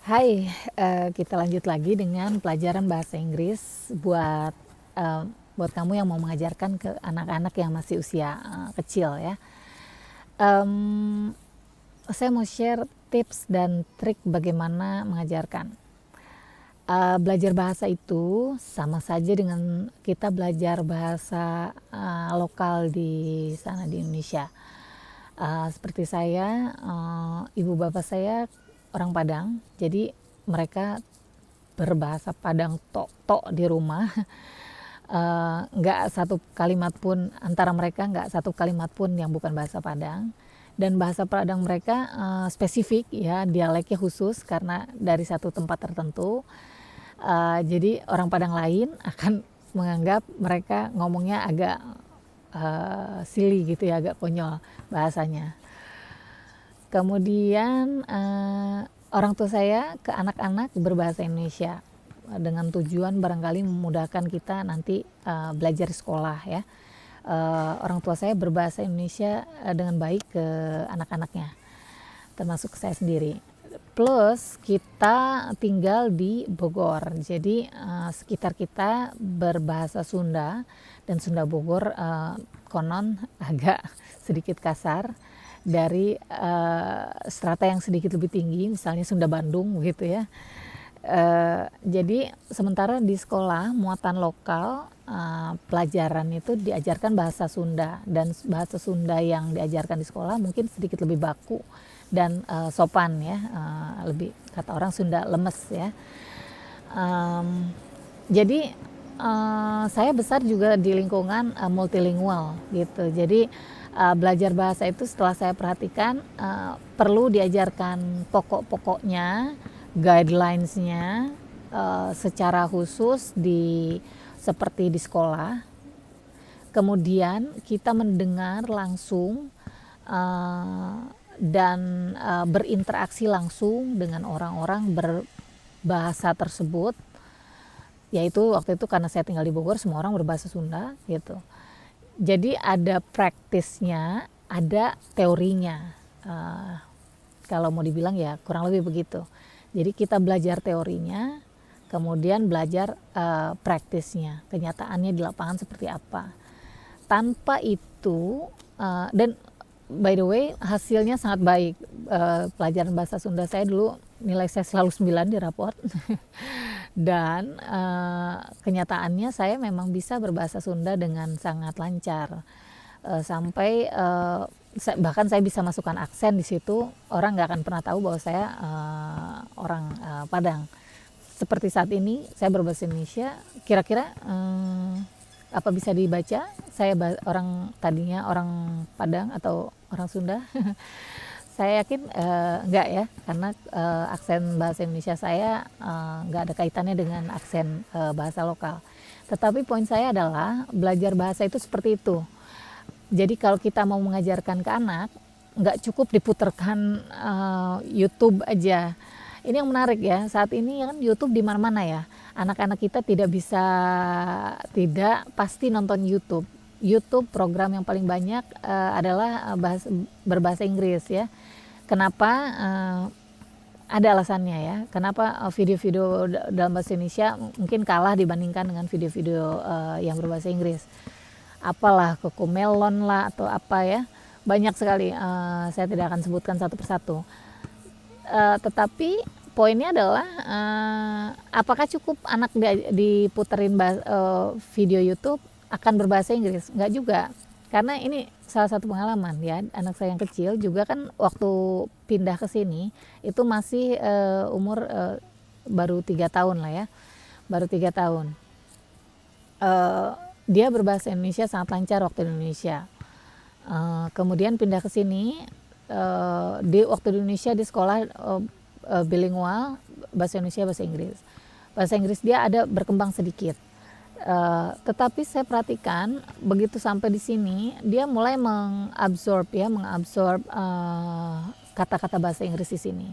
Hai, kita lanjut lagi dengan pelajaran bahasa Inggris buat kamu yang mau mengajarkan ke anak-anak yang masih usia kecil ya. Mmm, saya mau share tips dan trik bagaimana mengajarkan. Belajar bahasa itu sama saja dengan kita belajar bahasa lokal di sana di Indonesia. Seperti saya, ibu bapak saya orang Padang, jadi mereka berbahasa Padang tok-tok di rumah. Nggak satu kalimat pun antara mereka, nggak satu kalimat pun yang bukan bahasa Padang. Dan bahasa Padang mereka spesifik ya, dialeknya khusus karena dari satu tempat tertentu. Jadi orang Padang lain akan menganggap mereka ngomongnya agak silly gitu ya, agak konyol bahasanya. Kemudian orang tua saya ke anak-anak berbahasa Indonesia dengan tujuan barangkali memudahkan kita nanti belajar di sekolah ya. Orang tua saya berbahasa Indonesia dengan baik ke anak-anaknya, termasuk saya sendiri. Plus kita tinggal di Bogor, jadi sekitar kita berbahasa Sunda, dan Sunda Bogor konon agak sedikit kasar dari strata yang sedikit lebih tinggi, misalnya Sunda Bandung gitu ya. Jadi sementara di sekolah muatan lokal pelajaran itu diajarkan bahasa Sunda, dan bahasa Sunda yang diajarkan di sekolah mungkin sedikit lebih baku dan sopan ya, lebih kata orang Sunda lemes ya. Jadi saya besar juga di lingkungan multilingual gitu. Jadi belajar bahasa itu setelah saya perhatikan perlu diajarkan pokok-pokoknya, guidelines-nya secara khusus seperti di sekolah. Kemudian kita mendengar langsung dan berinteraksi langsung dengan orang-orang berbahasa tersebut. Yaitu waktu itu karena saya tinggal di Bogor, semua orang berbahasa Sunda gitu. Jadi ada praktisnya, ada teorinya. Kalau mau dibilang ya kurang lebih begitu. Jadi kita belajar teorinya, kemudian belajar praktisnya, kenyataannya di lapangan seperti apa. Tanpa itu, dan by the way hasilnya sangat baik. Pelajaran bahasa Sunda saya dulu nilai saya selalu 9 di raport. Dan kenyataannya saya memang bisa berbahasa Sunda dengan sangat lancar, sampai bahkan saya bisa masukkan aksen di situ, orang nggak akan pernah tahu bahwa saya orang Padang. Seperti saat ini saya berbahasa Indonesia, kira-kira apa bisa dibaca saya tadinya orang Padang atau orang Sunda? Saya yakin enggak ya, karena aksen bahasa Indonesia saya enggak ada kaitannya dengan aksen bahasa lokal. Tetapi poin saya adalah belajar bahasa itu seperti itu. Jadi kalau kita mau mengajarkan ke anak, enggak cukup diputarkan YouTube aja. Ini yang menarik ya, saat ini kan YouTube di mana-mana ya. Anak-anak kita tidak pasti nonton YouTube. YouTube program yang paling banyak adalah berbahasa Inggris ya. Kenapa? Ada alasannya ya. Kenapa video-video dalam bahasa Indonesia mungkin kalah dibandingkan dengan video-video yang berbahasa Inggris. Apalah Cocomelon lah atau apa ya. Banyak sekali, saya tidak akan sebutkan satu persatu. Tetapi poinnya adalah apakah cukup anak diputerin video YouTube akan berbahasa Inggris? Enggak juga. Karena ini salah satu pengalaman ya, anak saya yang kecil juga kan waktu pindah ke sini itu masih umur baru 3 tahun lah ya, baru 3 tahun. Dia berbahasa Indonesia sangat lancar waktu di Indonesia. Kemudian pindah ke sini, waktu di Indonesia di sekolah bilingual, bahasa Indonesia bahasa Inggris. Bahasa Inggris dia ada berkembang sedikit. Tetapi saya perhatikan begitu sampai di sini dia mulai mengabsorb kata-kata bahasa Inggris di sini.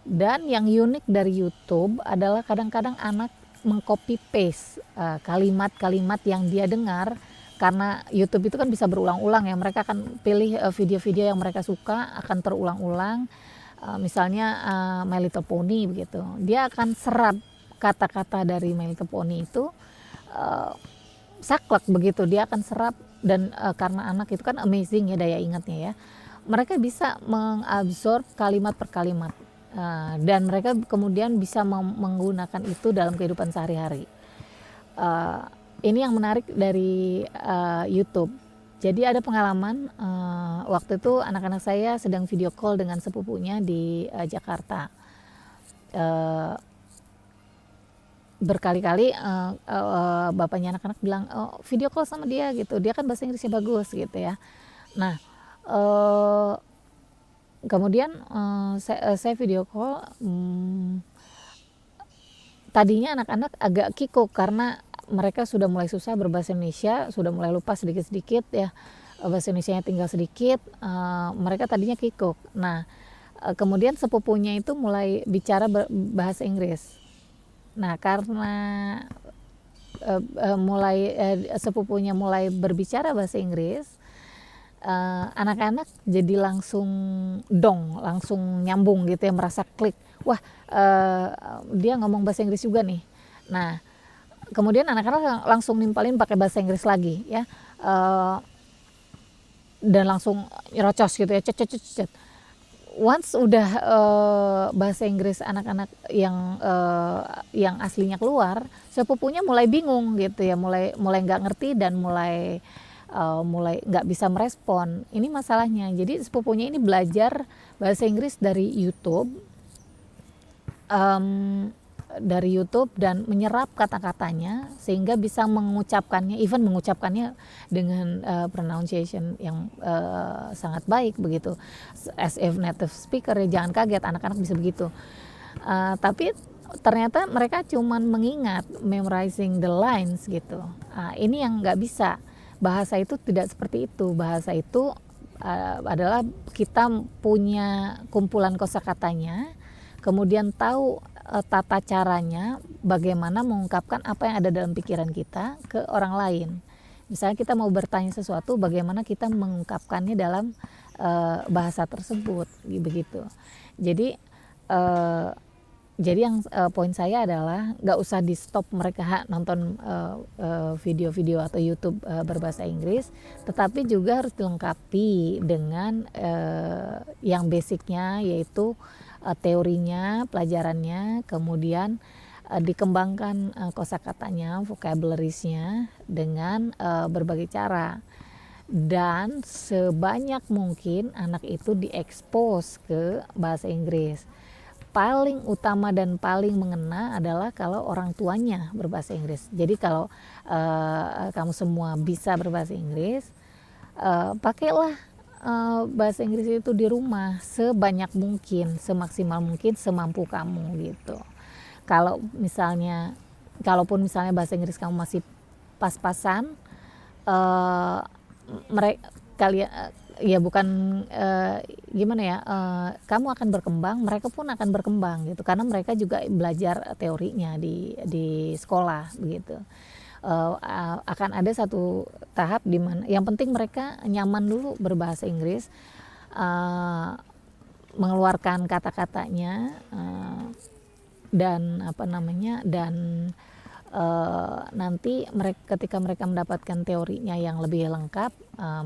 Dan yang unik dari YouTube adalah kadang-kadang anak mengcopy paste kalimat-kalimat yang dia dengar, karena YouTube itu kan bisa berulang-ulang ya, mereka akan pilih video-video yang mereka suka akan terulang-ulang. misalnya My Little Pony begitu, dia akan serap kata-kata dari My Little Pony itu saklek begitu, dia akan serap. Dan karena anak itu kan amazing ya daya ingatnya ya, mereka bisa mengabsorb kalimat per kalimat, dan mereka kemudian bisa menggunakan itu dalam kehidupan sehari-hari. Ini yang menarik dari YouTube. Jadi ada pengalaman, waktu itu anak-anak saya sedang video call dengan sepupunya di Jakarta. Berkali-kali bapaknya anak-anak bilang, oh, video call sama dia gitu, dia kan bahasa Inggrisnya bagus gitu ya. Nah, kemudian saya video call, tadinya anak-anak agak kikuk karena mereka sudah mulai susah berbahasa Indonesia, sudah mulai lupa sedikit-sedikit ya, bahasa Indonesianya tinggal sedikit, mereka tadinya kikuk. Nah, kemudian sepupunya itu mulai bicara bahasa Inggris. Nah, karena sepupunya mulai berbicara bahasa Inggris, anak-anak jadi langsung langsung nyambung gitu ya, merasa klik. Wah, dia ngomong bahasa Inggris juga nih. Nah, kemudian anak-anak langsung nimpalin pakai bahasa Inggris lagi ya, dan langsung nyerocos gitu ya, cet. Once udah bahasa Inggris anak-anak yang aslinya keluar, sepupunya mulai bingung gitu ya, mulai nggak ngerti dan mulai nggak bisa merespon. Ini masalahnya. Jadi sepupunya ini belajar bahasa Inggris dari YouTube, dan menyerap kata-katanya sehingga bisa mengucapkannya dengan pronunciation yang sangat baik begitu. As a native speaker ya, jangan kaget anak-anak bisa begitu. Tapi ternyata mereka cuman mengingat, memorizing the lines gitu. Ini yang nggak bisa. Bahasa itu tidak seperti itu. Bahasa itu adalah kita punya kumpulan kosakatanya, kemudian tahu tata caranya bagaimana mengungkapkan apa yang ada dalam pikiran kita ke orang lain. Misalnya kita mau bertanya sesuatu, bagaimana kita mengungkapkannya dalam bahasa tersebut, begitu. Jadi yang poin saya adalah nggak usah di stop mereka nonton video-video atau YouTube berbahasa Inggris, tetapi juga harus dilengkapi dengan yang basicnya, yaitu teorinya, pelajarannya, kemudian dikembangkan kosakatanya, vocabulariesnya dengan berbagai cara. Dan sebanyak mungkin anak itu diekspos ke bahasa Inggris. Paling utama dan paling mengena adalah kalau orang tuanya berbahasa Inggris. Jadi kalau kamu semua bisa berbahasa Inggris, pakailah bahasa Inggris itu di rumah sebanyak mungkin, semaksimal mungkin, semampu kamu gitu. Kalaupun misalnya bahasa Inggris kamu masih pas-pasan, kalian ya bukan gimana ya, kamu akan berkembang, mereka pun akan berkembang gitu, karena mereka juga belajar teorinya di sekolah begitu. Akan ada satu tahap di mana yang penting mereka nyaman dulu berbahasa Inggris, mengeluarkan kata-katanya, dan nanti ketika mereka mendapatkan teorinya yang lebih lengkap,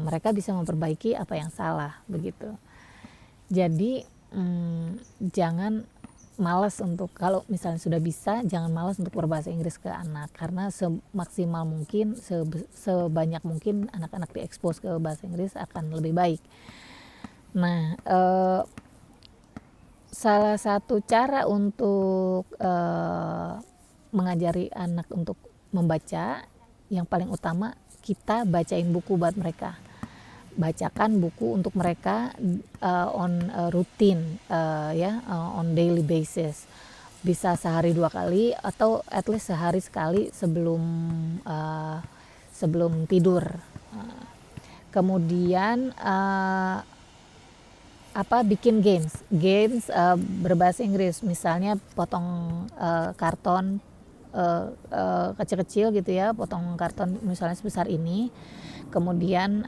mereka bisa memperbaiki apa yang salah begitu. Jadi jangan malas untuk, kalau misalnya sudah bisa, jangan malas untuk berbahasa Inggris ke anak, karena semaksimal mungkin, sebanyak mungkin anak-anak diekspos ke bahasa Inggris akan lebih baik. Nah, salah satu cara untuk mengajari anak untuk membaca, yang paling utama kita bacain buku buat mereka. Bacakan buku untuk mereka on routine, on daily basis, bisa sehari 2 kali atau at least sehari sekali sebelum tidur. Kemudian bikin games berbahasa Inggris, misalnya potong karton kecil-kecil gitu ya, potong karton misalnya sebesar ini, kemudian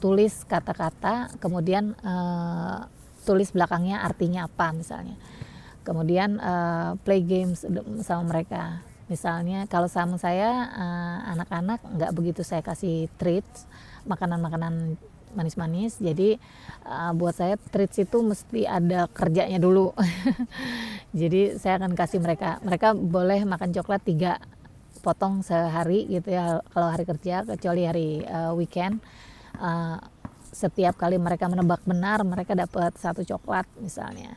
tulis kata-kata, kemudian tulis belakangnya artinya apa misalnya. Kemudian play games sama mereka. Misalnya kalau sama saya anak-anak nggak begitu saya kasih treats, makanan-makanan manis-manis. Jadi buat saya treats itu mesti ada kerjanya dulu. Jadi saya akan kasih mereka boleh makan coklat 3 potong sehari gitu ya kalau hari kerja, kecuali hari weekend. Setiap kali mereka menebak benar mereka dapat 1 coklat misalnya.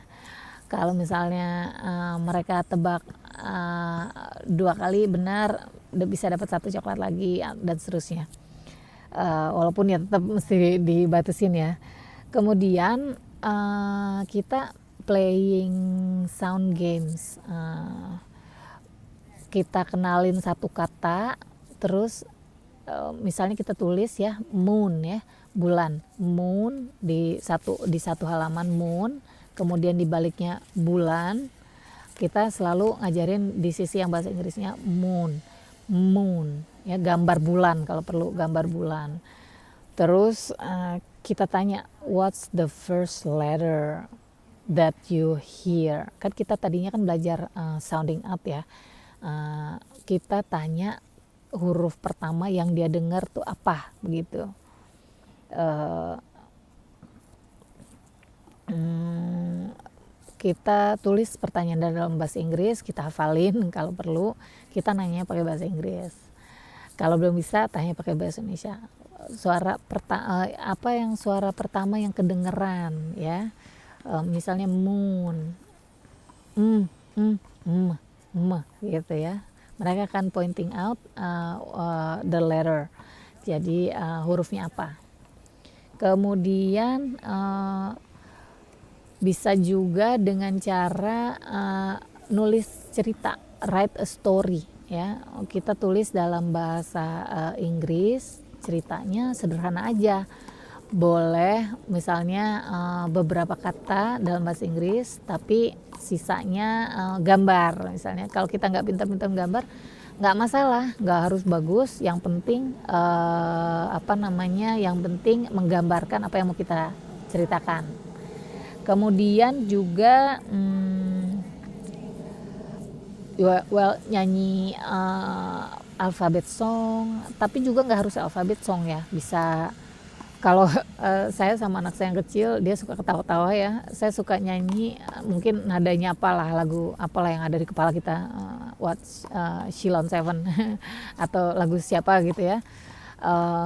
Kalau misalnya mereka tebak 2 kali benar bisa dapat 1 coklat lagi dan seterusnya. Walaupun ya tetap mesti dibatasin ya. Kemudian kita playing sound games. Kita kenalin 1 kata, terus misalnya kita tulis ya moon ya, bulan, moon di satu halaman moon, kemudian di baliknya bulan. Kita selalu ngajarin di sisi yang bahasa Inggrisnya moon ya, gambar bulan kalau perlu, gambar bulan. Terus kita tanya what's the first letter that you hear. Kan kita tadinya kan belajar sounding out ya. Kita tanya huruf pertama yang dia dengar tuh apa begitu. Kita tulis pertanyaan dalam bahasa Inggris, kita hafalin, kalau perlu kita nanya pakai bahasa Inggris. Kalau belum bisa tanya pakai bahasa Indonesia. Suara pertama yang kedengeran ya. Misalnya moon, gitu ya. Mereka akan pointing out the letter. Jadi hurufnya apa. Kemudian bisa juga dengan cara nulis cerita, write a story ya. Kita tulis dalam bahasa Inggris, ceritanya sederhana aja. Boleh misalnya beberapa kata dalam bahasa Inggris tapi sisanya gambar. Misalnya kalau kita nggak pintar-pintar gambar nggak masalah, nggak harus bagus, yang penting yang penting menggambarkan apa yang mau kita ceritakan. Kemudian juga nyanyi alfabet song, tapi juga nggak harus alfabet song ya, bisa. Kalau saya sama anak saya yang kecil dia suka ketawa-tawa ya, saya suka nyanyi mungkin nadanya apalah, lagu apalah yang ada di kepala kita, Sheila on 7 atau lagu siapa gitu ya.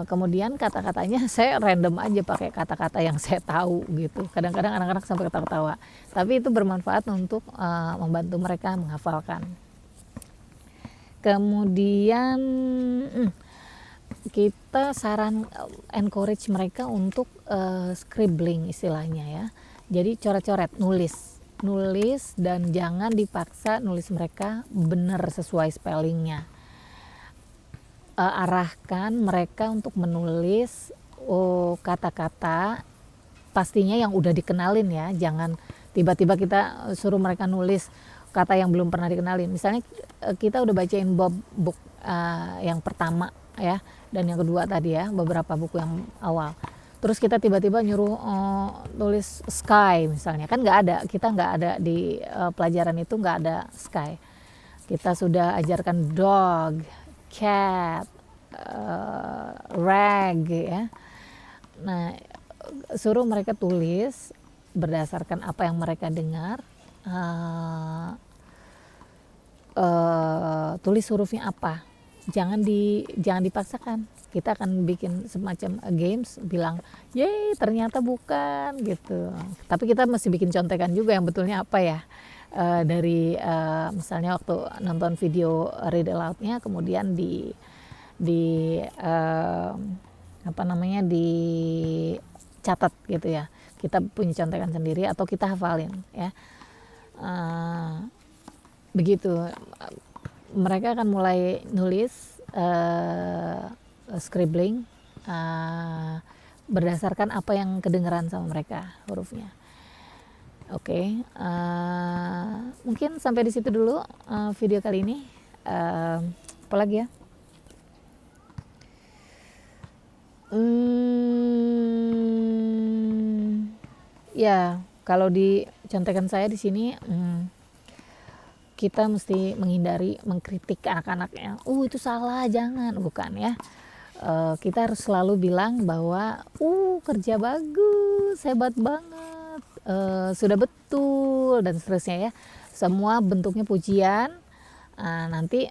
Kemudian kata-katanya saya random aja pakai kata-kata yang saya tahu gitu. Kadang-kadang anak-anak sampai ketawa-tawa, tapi itu bermanfaat untuk membantu mereka menghafalkan. Kemudian kita encourage mereka untuk scribbling istilahnya ya. Jadi coret-coret, nulis dan jangan dipaksa nulis mereka benar sesuai spellingnya. Arahkan mereka untuk menulis kata-kata pastinya yang udah dikenalin ya. Jangan tiba-tiba kita suruh mereka nulis kata yang belum pernah dikenalin. Misalnya kita udah bacain Bob book yang pertama ya, dan yang kedua tadi ya, beberapa buku yang awal. Terus kita tiba-tiba nyuruh tulis sky misalnya, kan kita nggak ada di pelajaran itu, nggak ada sky. Kita sudah ajarkan dog, cat, rag ya. Nah, suruh mereka tulis berdasarkan apa yang mereka dengar. Tulis hurufnya apa. Jangan dipaksakan. Kita akan bikin semacam games, bilang, "Yeay, ternyata bukan," gitu. Tapi kita mesti bikin contekan juga yang betulnya apa ya. Dari misalnya waktu nonton video read aloud-nya, kemudian dicatat gitu ya. Kita punya contekan sendiri atau kita hafalin ya. Begitu mereka akan mulai nulis scribbling berdasarkan apa yang kedengeran sama mereka hurufnya. Oke, mungkin sampai di situ dulu video kali ini. Apa lagi ya? Ya, Kalau di contekan saya di sini, kita mesti menghindari mengkritik anak-anaknya, itu salah, jangan, bukan ya. Kita harus selalu bilang bahwa kerja bagus, hebat banget, sudah betul, dan seterusnya ya. Semua bentuknya pujian. Nanti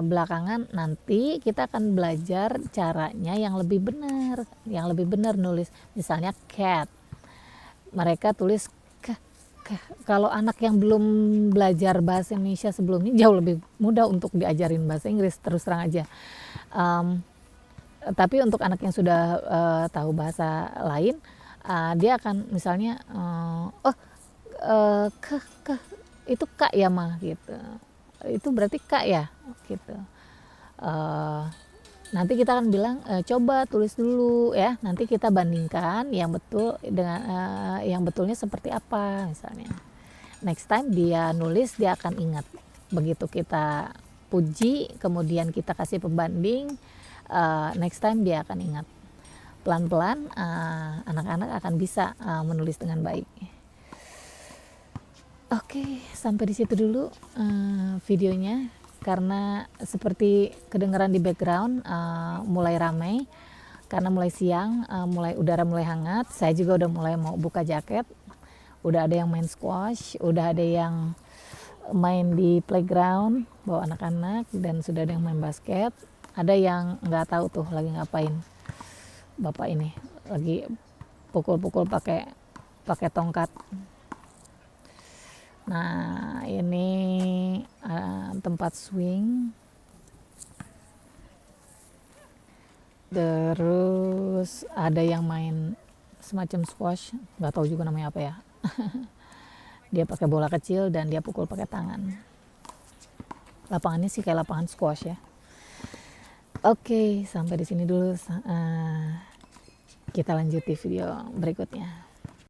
belakangan nanti kita akan belajar caranya yang lebih benar nulis. Misalnya cat, mereka tulis kalau anak yang belum belajar bahasa Indonesia sebelumnya jauh lebih mudah untuk diajarin bahasa Inggris, terus terang aja. Tapi untuk anak yang sudah tahu bahasa lain, dia akan misalnya itu kak ya mah gitu, itu berarti kak ya gitu. Nanti kita akan bilang coba tulis dulu ya, nanti kita bandingkan yang betul dengan yang betulnya seperti apa misalnya. Next time dia nulis dia akan ingat. Begitu kita puji kemudian kita kasih pembanding, next time dia akan ingat. Pelan-pelan anak-anak akan bisa menulis dengan baik. Oke, sampai di situ dulu videonya. Karena seperti kedengaran di background mulai ramai karena mulai siang, udara mulai hangat. Saya juga udah mulai mau buka jaket. Udah ada yang main squash, udah ada yang main di playground bawa anak-anak, dan sudah ada yang main basket. Ada yang nggak tahu tuh lagi ngapain. Bapak ini lagi pukul-pukul pakai tongkat. Nah, ini tempat swing. Terus ada yang main semacam squash, nggak tahu juga namanya apa ya. Dia pakai bola kecil dan dia pukul pakai tangan. Lapangannya sih kayak lapangan squash ya. Oke, sampai di sini dulu. Kita lanjuti video berikutnya.